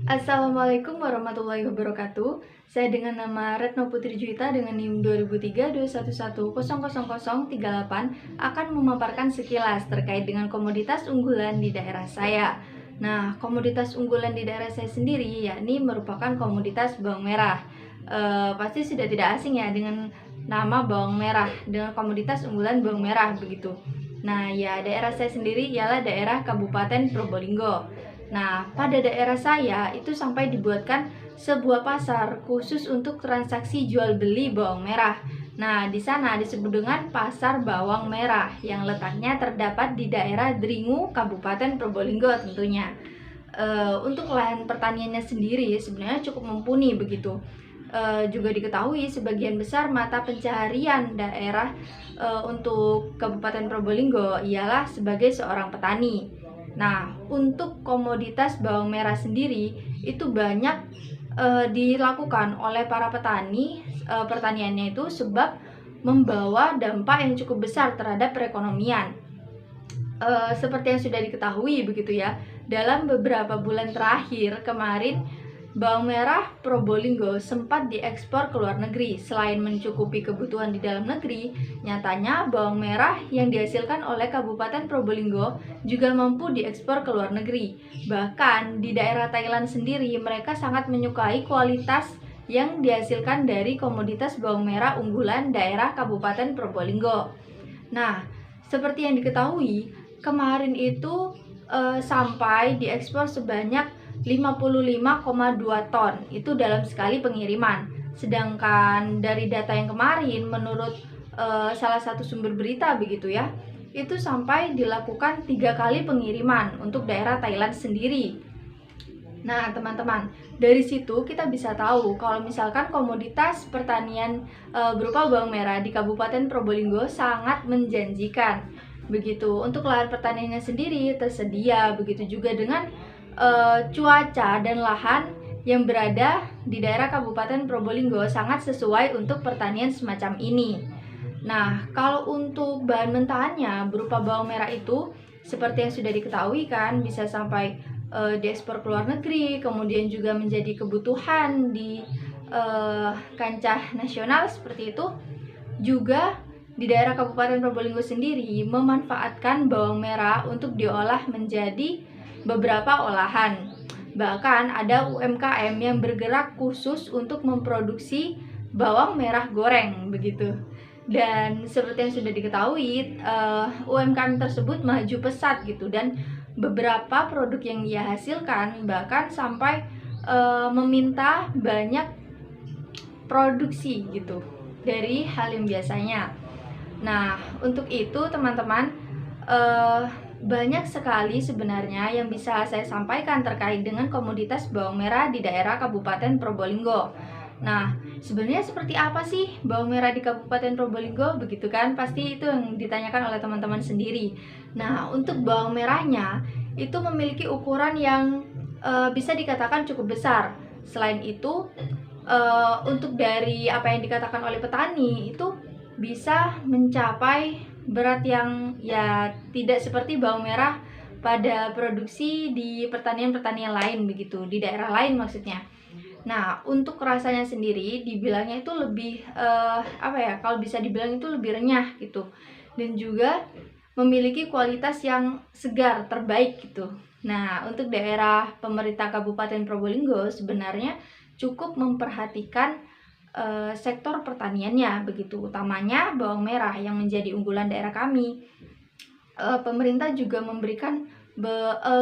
Assalamualaikum warahmatullahi wabarakatuh. Saya dengan nama Retno Putri Juwita dengan NIM 200321100038 akan memaparkan sekilas terkait dengan komoditas unggulan di daerah saya. Nah, komoditas unggulan di daerah saya sendiri yakni merupakan komoditas bawang merah. Pasti sudah tidak asing ya dengan nama bawang merah, dengan komoditas unggulan bawang merah begitu. Nah, ya daerah saya sendiri ialah daerah Kabupaten Probolinggo. Nah, pada daerah saya itu sampai dibuatkan sebuah pasar khusus untuk transaksi jual beli bawang merah. Nah, di sana disebut dengan Pasar Bawang Merah yang letaknya terdapat di daerah Dringu, Kabupaten Probolinggo tentunya. Untuk lahan pertaniannya sendiri sebenarnya cukup mumpuni begitu. Juga diketahui sebagian besar mata pencaharian daerah untuk Kabupaten Probolinggo ialah sebagai seorang petani. Nah, untuk komoditas bawang merah sendiri itu banyak dilakukan oleh para petani pertaniannya itu sebab membawa dampak yang cukup besar terhadap perekonomian. Seperti yang sudah diketahui begitu ya, dalam beberapa bulan terakhir kemarin bawang merah Probolinggo sempat diekspor ke luar negeri. Selain mencukupi kebutuhan di dalam negeri, nyatanya bawang merah yang dihasilkan oleh Kabupaten Probolinggo juga mampu diekspor ke luar negeri. Bahkan di daerah Thailand sendiri mereka sangat menyukai kualitas yang dihasilkan dari komoditas bawang merah unggulan daerah Kabupaten Probolinggo. Nah, seperti yang diketahui, kemarin itu sampai diekspor sebanyak 55,2 ton itu dalam sekali pengiriman. Sedangkan dari data yang kemarin menurut salah satu sumber berita begitu ya, itu sampai dilakukan 3 kali pengiriman untuk daerah Thailand sendiri. Nah, teman-teman, dari situ kita bisa tahu kalau misalkan komoditas pertanian berupa bawang merah di Kabupaten Probolinggo sangat menjanjikan. Begitu, untuk lahan pertaniannya sendiri tersedia, begitu juga dengan cuaca dan lahan yang berada di daerah Kabupaten Probolinggo sangat sesuai untuk pertanian semacam ini. Nah, kalau untuk bahan mentahannya berupa bawang merah itu seperti yang sudah diketahui kan bisa sampai diekspor ke luar negeri, kemudian juga menjadi kebutuhan di kancah nasional seperti itu. Juga di daerah Kabupaten Probolinggo sendiri memanfaatkan bawang merah untuk diolah menjadi beberapa olahan. Bahkan ada UMKM yang bergerak khusus untuk memproduksi bawang merah goreng begitu. Dan seperti yang sudah diketahui, UMKM tersebut maju pesat gitu, dan beberapa produk yang ia hasilkan bahkan sampai meminta banyak produksi gitu dari hal yang biasanya. Nah, untuk itu teman-teman, banyak sekali sebenarnya yang bisa saya sampaikan terkait dengan komoditas bawang merah di daerah Kabupaten Probolinggo. Nah, sebenarnya seperti apa sih bawang merah di Kabupaten Probolinggo? Begitu kan? Pasti itu yang ditanyakan oleh teman-teman sendiri. Nah, untuk bawang merahnya itu memiliki ukuran yang bisa dikatakan cukup besar. Selain itu, untuk dari apa yang dikatakan oleh petani itu bisa mencapai berat yang ya tidak seperti bawang merah pada produksi di pertanian-pertanian lain begitu, di daerah lain maksudnya. Nah, untuk rasanya sendiri dibilangnya itu lebih kalau bisa dibilang itu lebih renyah gitu. Dan juga memiliki kualitas yang segar, terbaik gitu. Nah, untuk daerah pemerintah Kabupaten Probolinggo sebenarnya cukup memperhatikan sektor pertaniannya begitu, utamanya bawang merah yang menjadi unggulan daerah kami. Pemerintah juga memberikan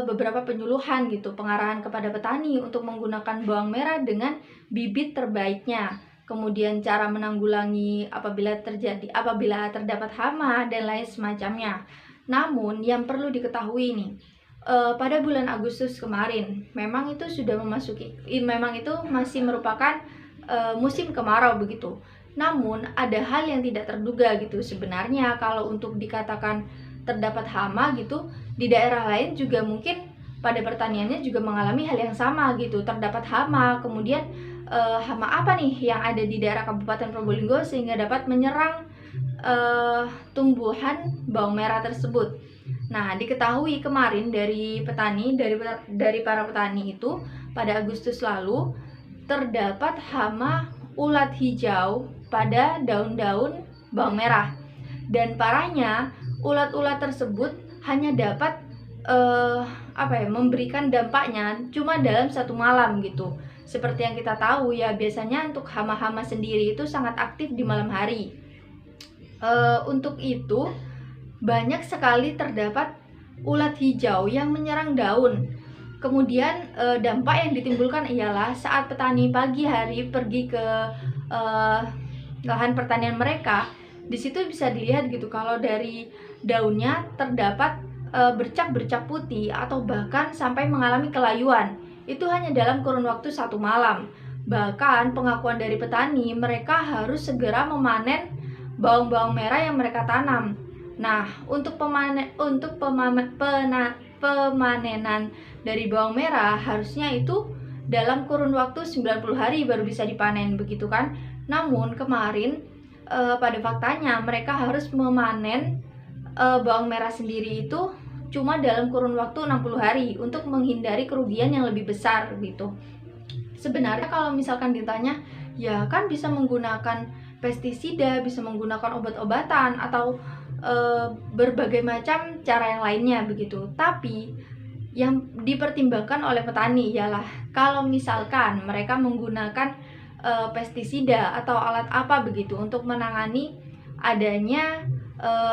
beberapa penyuluhan gitu, pengarahan kepada petani untuk menggunakan bawang merah dengan bibit terbaiknya, kemudian cara menanggulangi apabila terdapat hama dan lain semacamnya. Namun yang perlu diketahui nih, pada bulan Agustus kemarin memang itu masih merupakan musim kemarau begitu. Namun ada hal yang tidak terduga gitu. Sebenarnya kalau untuk dikatakan terdapat hama gitu, di daerah lain juga mungkin pada pertaniannya juga mengalami hal yang sama gitu. Terdapat hama, kemudian hama apa nih yang ada di daerah Kabupaten Probolinggo sehingga dapat menyerang tumbuhan bawang merah tersebut. Nah, diketahui kemarin dari petani, dari para petani itu pada Agustus lalu terdapat hama ulat hijau pada daun-daun bawang merah. Dan parahnya, ulat-ulat tersebut hanya dapat memberikan dampaknya cuma dalam satu malam gitu. Seperti yang kita tahu ya, biasanya untuk hama-hama sendiri itu sangat aktif di malam hari. Untuk itu banyak sekali terdapat ulat hijau yang menyerang daun. Kemudian dampak yang ditimbulkan ialah saat petani pagi hari pergi ke lahan pertanian mereka, di situ bisa dilihat gitu kalau dari daunnya terdapat bercak-bercak putih atau bahkan sampai mengalami kelayuan. Itu hanya dalam kurun waktu 1 malam. Bahkan pengakuan dari petani, mereka harus segera memanen bawang-bawang merah yang mereka tanam. Nah, untuk pemanenan dari bawang merah harusnya itu dalam kurun waktu 90 hari baru bisa dipanen, begitu kan? Namun kemarin pada faktanya mereka harus memanen bawang merah sendiri itu cuma dalam kurun waktu 60 hari untuk menghindari kerugian yang lebih besar gitu. Sebenarnya kalau misalkan ditanya, ya kan bisa menggunakan pestisida, bisa menggunakan obat-obatan atau berbagai macam cara yang lainnya begitu. Tapi yang dipertimbangkan oleh petani ialah kalau misalkan mereka menggunakan pestisida atau alat apa begitu untuk menangani adanya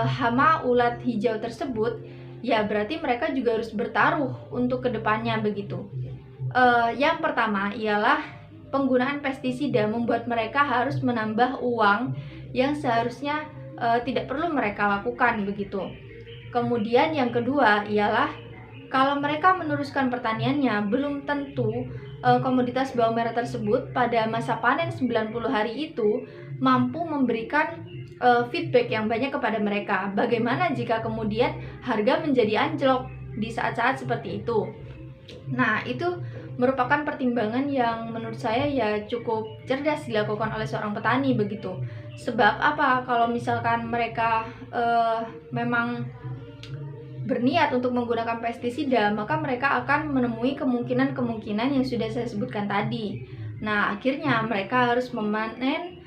hama ulat hijau tersebut, ya berarti mereka juga harus bertaruh untuk kedepannya begitu. Yang pertama ialah penggunaan pestisida membuat mereka harus menambah uang yang seharusnya tidak perlu mereka lakukan begitu. Kemudian yang kedua ialah kalau mereka meneruskan pertaniannya, belum tentu komoditas bawang merah tersebut pada masa panen 90 hari itu mampu memberikan feedback yang banyak kepada mereka. Bagaimana jika kemudian harga menjadi anjlok di saat-saat seperti itu? Nah, itu merupakan pertimbangan yang menurut saya ya cukup cerdas dilakukan oleh seorang petani begitu. Sebab apa? Kalau misalkan mereka memang berniat untuk menggunakan pestisida, maka mereka akan menemui kemungkinan-kemungkinan yang sudah saya sebutkan tadi. Nah, akhirnya mereka harus memanen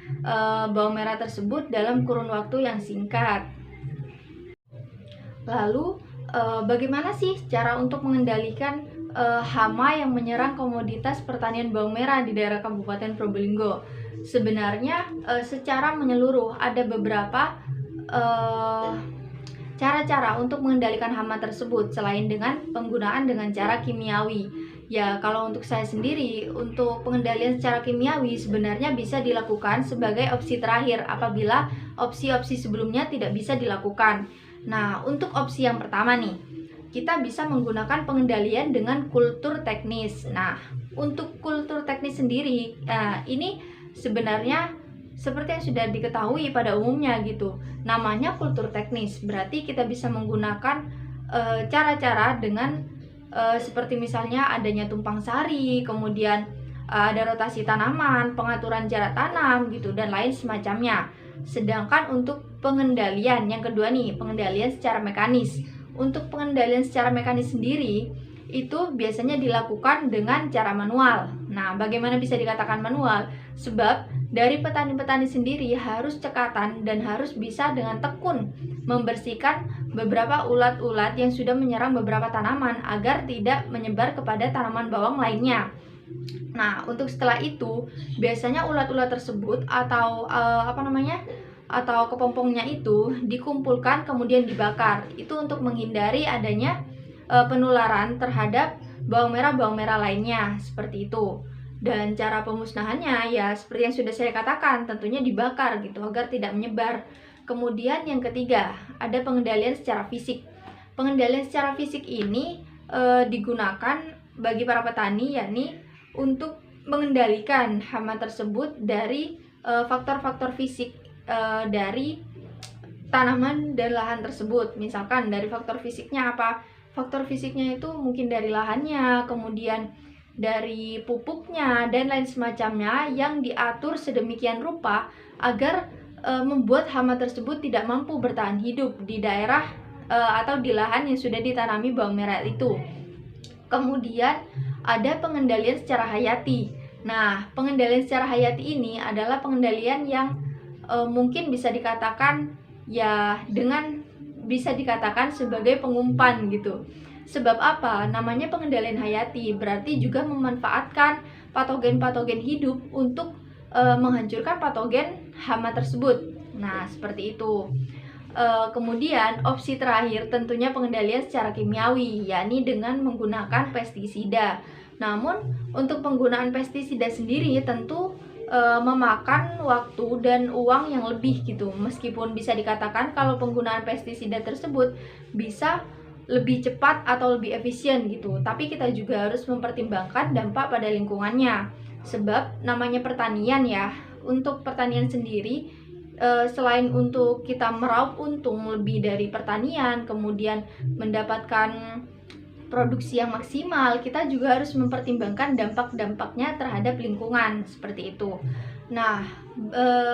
bawang merah tersebut dalam kurun waktu yang singkat. Lalu, bagaimana sih cara untuk mengendalikan hama yang menyerang komoditas pertanian bawang merah di daerah Kabupaten Probolinggo? Sebenarnya secara menyeluruh ada beberapa cara-cara untuk mengendalikan hama tersebut selain dengan penggunaan dengan cara kimiawi. Ya, kalau untuk saya sendiri, untuk pengendalian secara kimiawi sebenarnya bisa dilakukan sebagai opsi terakhir apabila opsi-opsi sebelumnya tidak bisa dilakukan. Nah, untuk opsi yang pertama nih, kita bisa menggunakan pengendalian dengan kultur teknis. Nah, untuk kultur teknis sendiri, ini sebenarnya seperti yang sudah diketahui pada umumnya gitu. Namanya kultur teknis, berarti kita bisa menggunakan cara-cara dengan seperti misalnya adanya tumpang sari, kemudian ada rotasi tanaman, pengaturan jarak tanam gitu, dan lain semacamnya. Sedangkan untuk pengendalian yang kedua nih, pengendalian secara mekanis. Untuk pengendalian secara mekanis sendiri itu biasanya dilakukan dengan cara manual. Nah, bagaimana bisa dikatakan manual? Sebab dari petani-petani sendiri harus cekatan dan harus bisa dengan tekun membersihkan beberapa ulat-ulat yang sudah menyerang beberapa tanaman agar tidak menyebar kepada tanaman bawang lainnya. Nah, untuk setelah itu biasanya ulat-ulat tersebut atau atau kepompongnya itu dikumpulkan kemudian dibakar. Itu untuk menghindari adanya penularan terhadap bawang merah lainnya seperti itu. Dan cara pemusnahannya ya seperti yang sudah saya katakan, tentunya dibakar gitu agar tidak menyebar. Kemudian yang ketiga, ada pengendalian secara fisik. Pengendalian secara fisik ini digunakan bagi para petani, yakni untuk mengendalikan hama tersebut dari faktor-faktor fisik dari tanaman dan lahan tersebut. Misalkan dari faktor fisiknya apa? Faktor fisiknya itu mungkin dari lahannya, kemudian dari pupuknya dan lain semacamnya yang diatur sedemikian rupa agar membuat hama tersebut tidak mampu bertahan hidup di daerah atau di lahan yang sudah ditanami bawang merah itu. Kemudian ada pengendalian secara hayati. Nah, pengendalian secara hayati ini adalah pengendalian yang mungkin bisa dikatakan ya bisa dikatakan sebagai pengumpan gitu. Sebab apa? Namanya pengendalian hayati, berarti juga memanfaatkan patogen-patogen hidup untuk menghancurkan patogen hama tersebut. Nah, seperti itu. Kemudian opsi terakhir tentunya pengendalian secara kimiawi, yakni dengan menggunakan pestisida. Namun untuk penggunaan pestisida sendiri tentu memakan waktu dan uang yang lebih gitu. Meskipun bisa dikatakan kalau penggunaan pestisida tersebut bisa lebih cepat atau lebih efisien gitu, tapi kita juga harus mempertimbangkan dampak pada lingkungannya. Sebab namanya pertanian ya, untuk pertanian sendiri selain untuk kita meraup untung lebih dari pertanian, kemudian mendapatkan produksi yang maksimal, kita juga harus mempertimbangkan dampak-dampaknya terhadap lingkungan, seperti itu. Nah,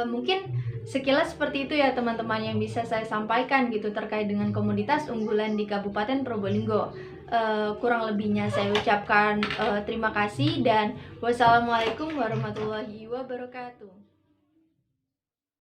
mungkin sekilas seperti itu ya teman-teman yang bisa saya sampaikan gitu terkait dengan komoditas unggulan di Kabupaten Probolinggo. Kurang lebihnya saya ucapkan terima kasih dan wassalamualaikum warahmatullahi wabarakatuh.